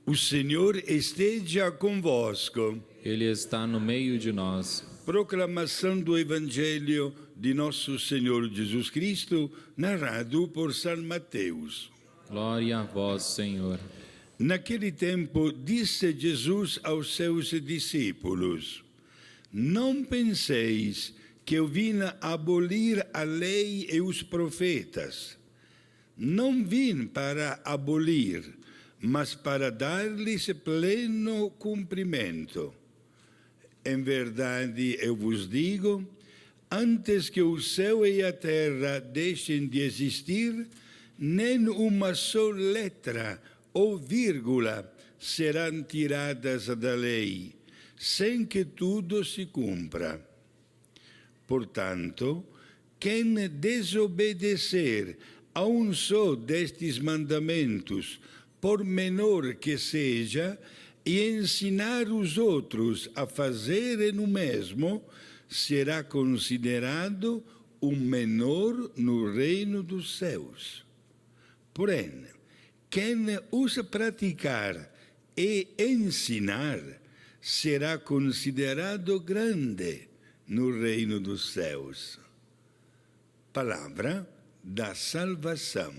O Senhor esteja convosco. Ele está no meio de nós. Proclamação do Evangelho de Nosso Senhor Jesus Cristo, narrado por São Mateus. Glória a vós, Senhor. Naquele tempo, disse Jesus aos seus discípulos: Não penseis que eu vim abolir a lei e os profetas. Não vim para abolir, mas para dar-lhes pleno cumprimento. Em verdade, eu vos digo, antes que o céu e a terra deixem de existir, nem uma só letra ou vírgula serão tiradas da lei, sem que tudo se cumpra. Portanto, quem desobedecer a um só destes mandamentos, por menor que seja, e ensinar os outros a fazerem o mesmo, será considerado um menor no reino dos céus. Porém, quem os praticar e ensinar, será considerado grande no reino dos céus. Palavra da salvação.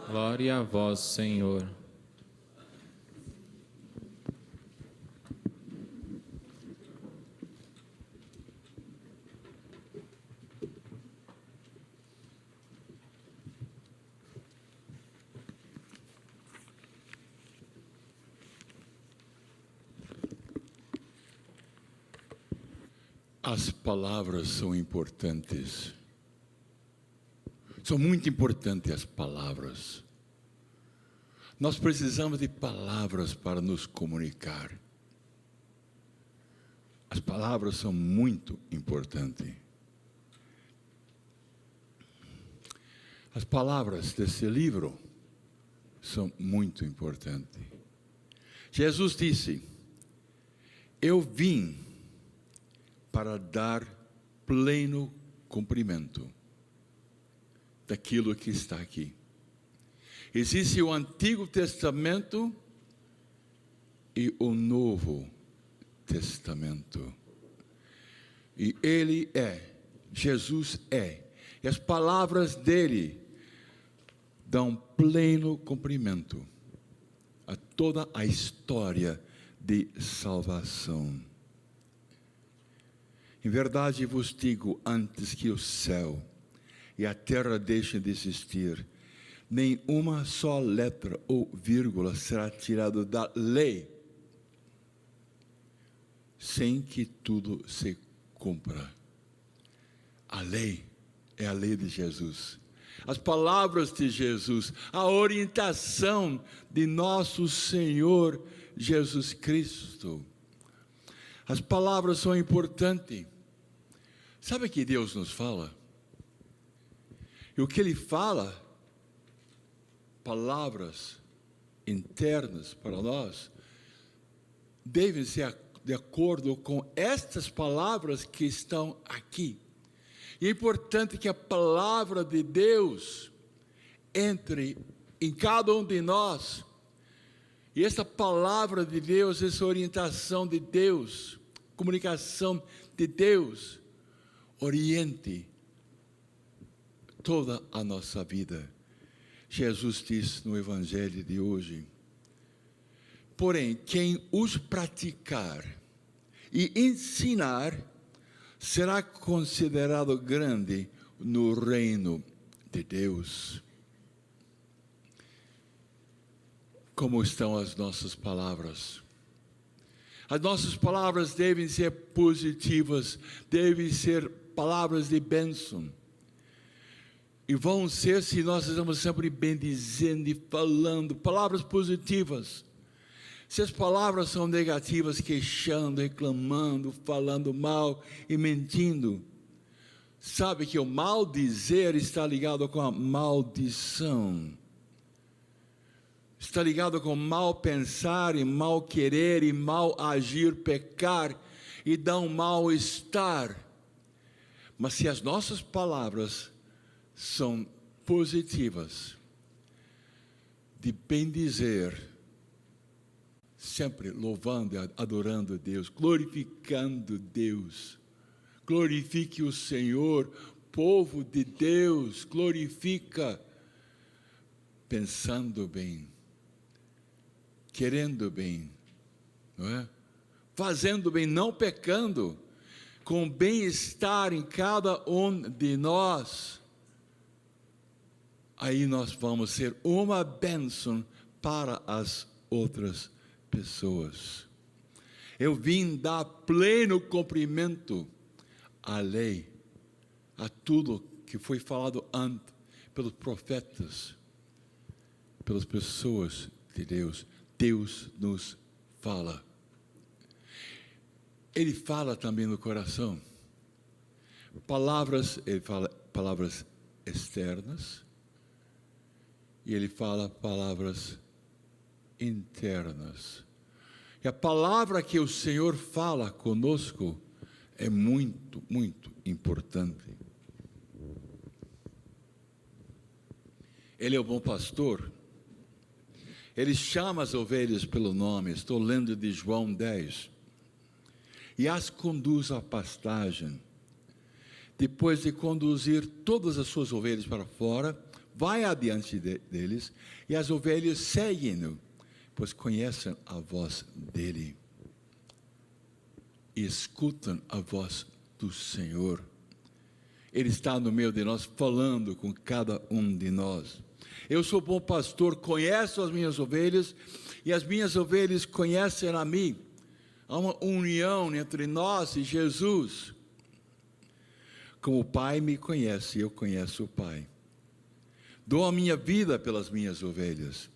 Glória a vós, Senhor. As palavras são importantes. São muito importantes as palavras. Nós precisamos de palavras para nos comunicar. As palavras são muito importantes. As palavras desse livro são muito importantes. Jesus disse: Eu vim para dar pleno cumprimento daquilo que está aqui. Existe o Antigo Testamento e o Novo Testamento. E Jesus é. E as palavras dele dão pleno cumprimento a toda a história de salvação. Em verdade vos digo, antes que o céu e a terra deixem de existir, nem uma só letra ou vírgula será tirada da lei, sem que tudo se cumpra. A lei é a lei de Jesus. As palavras de Jesus, a orientação de nosso Senhor Jesus Cristo. As palavras são importantes. Sabe que Deus nos fala? E o que Ele fala, palavras internas para nós, devem ser de acordo com estas palavras que estão aqui. E é importante que a palavra de Deus entre em cada um de nós. E essa palavra de Deus, essa orientação de Deus, comunicação de Deus, oriente toda a nossa vida. Jesus disse no Evangelho de hoje: porém, quem os praticar e ensinar, será considerado grande no reino de Deus. Como estão as nossas palavras? As nossas palavras devem ser positivas, devem ser palavras de bênção. E vão ser se nós estamos sempre bendizendo e falando palavras positivas. Se as palavras são negativas, queixando, reclamando, falando mal e mentindo, sabe que o maldizer está ligado com a maldição. Está ligado com mal pensar e mal querer e mal agir, pecar e dar um mal-estar. Mas se as nossas palavras são positivas, de bendizer, sempre louvando e adorando a Deus, glorificando Deus. Glorifique o Senhor, povo de Deus, glorifica, pensando bem, querendo bem, não é? Fazendo bem, não pecando, com bem-estar em cada um de nós. Aí nós vamos ser uma bênção para as outras pessoas. Eu vim dar pleno cumprimento à lei, a tudo que foi falado antes pelos profetas, pelas pessoas de Deus. Deus nos fala. Ele fala também no coração. Palavras, ele fala palavras externas e ele fala palavras internas. E a palavra que o Senhor fala conosco é muito, muito importante. Ele é o bom pastor. Ele chama as ovelhas pelo nome. Estou lendo de João 10. E as conduz à pastagem. Depois de conduzir todas as suas ovelhas para fora, vai adiante deles, e as ovelhas seguem-no, pois conhecem a voz dele. E escutam a voz do Senhor. Ele está no meio de nós, falando com cada um de nós. Eu sou bom pastor, conheço as minhas ovelhas, e as minhas ovelhas conhecem a mim. Há uma união entre nós e Jesus. Como o Pai me conhece, eu conheço o Pai. Dou a minha vida pelas minhas ovelhas.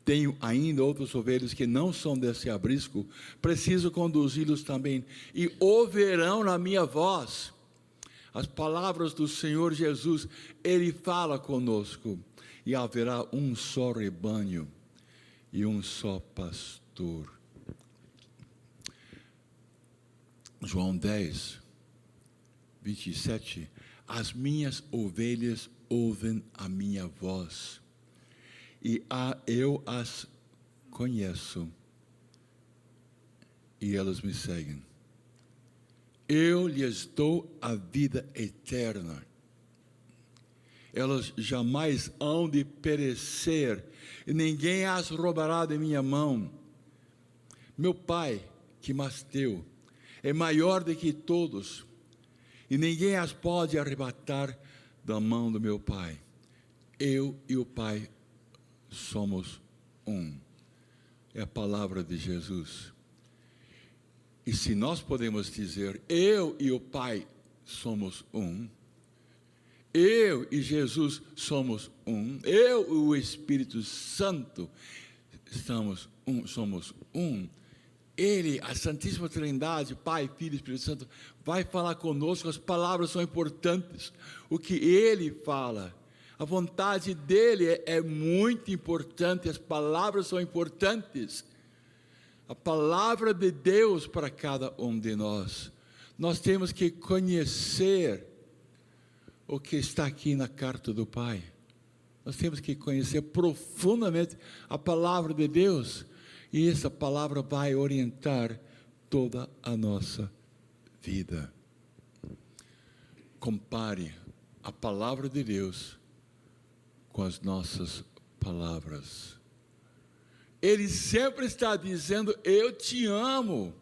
Tenho ainda outras ovelhas que não são desse aprisco, preciso conduzi-los também, e ouvirão na minha voz as palavras do Senhor Jesus. Ele fala conosco, e haverá um só rebanho e um só pastor. João 10, 27, as minhas ovelhas ouvem a minha voz, e eu as conheço, e elas me seguem. Eu lhes dou a vida eterna, elas jamais hão de perecer, e ninguém as roubará de minha mão. Meu Pai, que mas deu, é maior do que todos, e ninguém as pode arrebatar da mão do meu Pai. Eu e o Pai somos um. É a palavra de Jesus. E se nós podemos dizer, eu e o Pai somos um, eu e Jesus somos um, eu e o Espírito Santo somos um, Ele, a Santíssima Trindade, Pai, Filho e Espírito Santo, vai falar conosco. As palavras são importantes. O que Ele fala, a vontade dEle é muito importante. As palavras são importantes. A palavra de Deus para cada um de nós. Nós temos que conhecer o que está aqui na carta do Pai. Nós temos que conhecer profundamente a palavra de Deus. E essa palavra vai orientar toda a nossa vida. Compare a palavra de Deus com as nossas palavras. Ele sempre está dizendo, eu te amo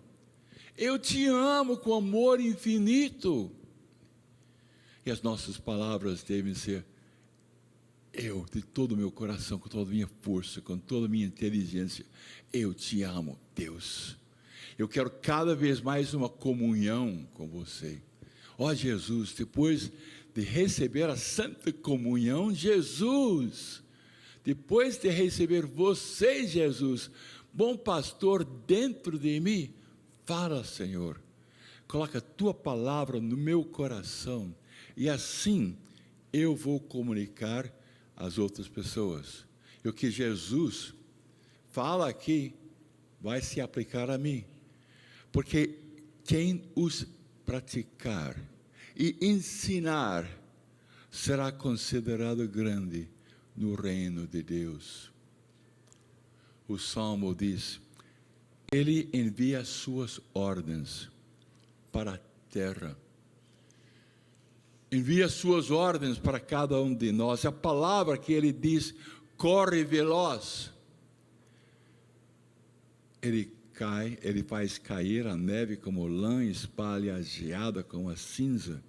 com amor infinito. E as nossas palavras devem ser, eu, de todo o meu coração, com toda a minha força, com toda a minha inteligência, eu te amo, Deus. Eu quero cada vez mais uma comunhão com você. Ó Jesus, depois de receber a Santa Comunhão, Jesus, depois de receber você, Jesus, bom pastor dentro de mim, fala, Senhor, coloca a tua palavra no meu coração, e assim eu vou comunicar às outras pessoas. E o que Jesus fala aqui vai se aplicar a mim, porque quem os praticar e ensinar será considerado grande no reino de Deus. O Salmo diz, Ele envia suas ordens para a terra. Envia suas ordens para cada um de nós. A palavra que ele diz, corre veloz. Ele faz cair a neve como lã, espalha a geada como a cinza.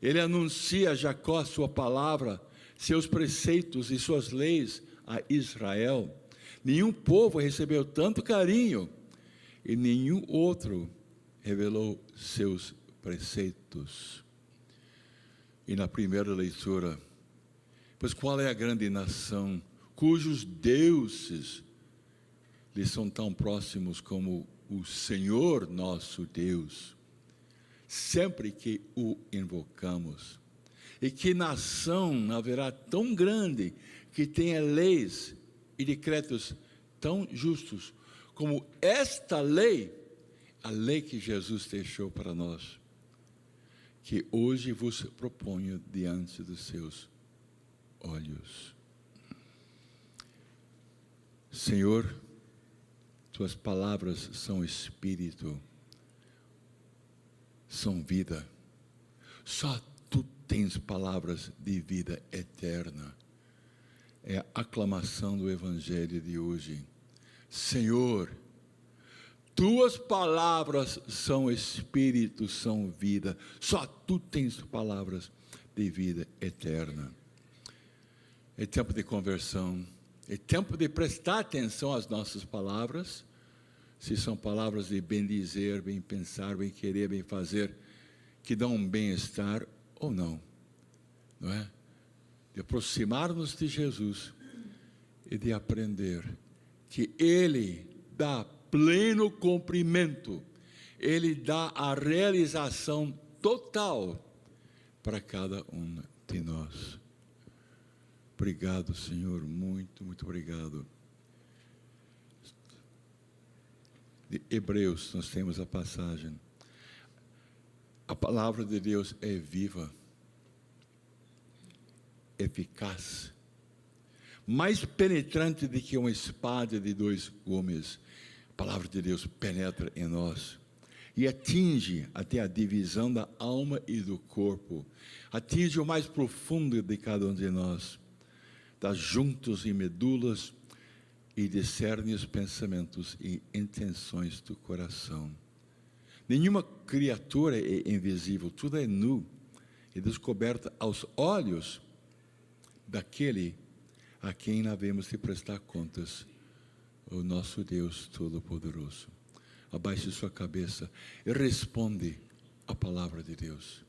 Ele anuncia a Jacó sua palavra, seus preceitos e suas leis a Israel. Nenhum povo recebeu tanto carinho e nenhum outro revelou seus preceitos. E na primeira leitura, pois qual é a grande nação cujos deuses lhe são tão próximos como o Senhor nosso Deus, sempre que o invocamos? E que nação haverá tão grande que tenha leis e decretos tão justos como esta lei, a lei que Jesus deixou para nós, que hoje vos proponho diante dos seus olhos. Senhor, tuas palavras são espírito, são vida. Só tu tens palavras de vida eterna. É a aclamação do Evangelho de hoje. Senhor, tuas palavras são espírito, são vida. Só tu tens palavras de vida eterna. É tempo de conversão. É tempo de prestar atenção às nossas palavras. Se são palavras de bem dizer, bem pensar, bem querer, bem fazer, que dão um bem-estar ou não. Não é? De aproximar-nos de Jesus e de aprender que Ele dá pleno cumprimento, Ele dá a realização total para cada um de nós. Obrigado, Senhor, muito, muito obrigado. De Hebreus, nós temos a passagem. A palavra de Deus é viva, eficaz, mais penetrante do que uma espada de dois gumes. A palavra de Deus penetra em nós e atinge até a divisão da alma e do corpo, atinge o mais profundo de cada um de nós, das juntas e medulas, e discerne os pensamentos e intenções do coração. Nenhuma criatura é invisível, tudo é nu e descoberto aos olhos daquele a quem havemos de prestar contas, o nosso Deus Todo-Poderoso. Abaixe sua cabeça e responde a palavra de Deus.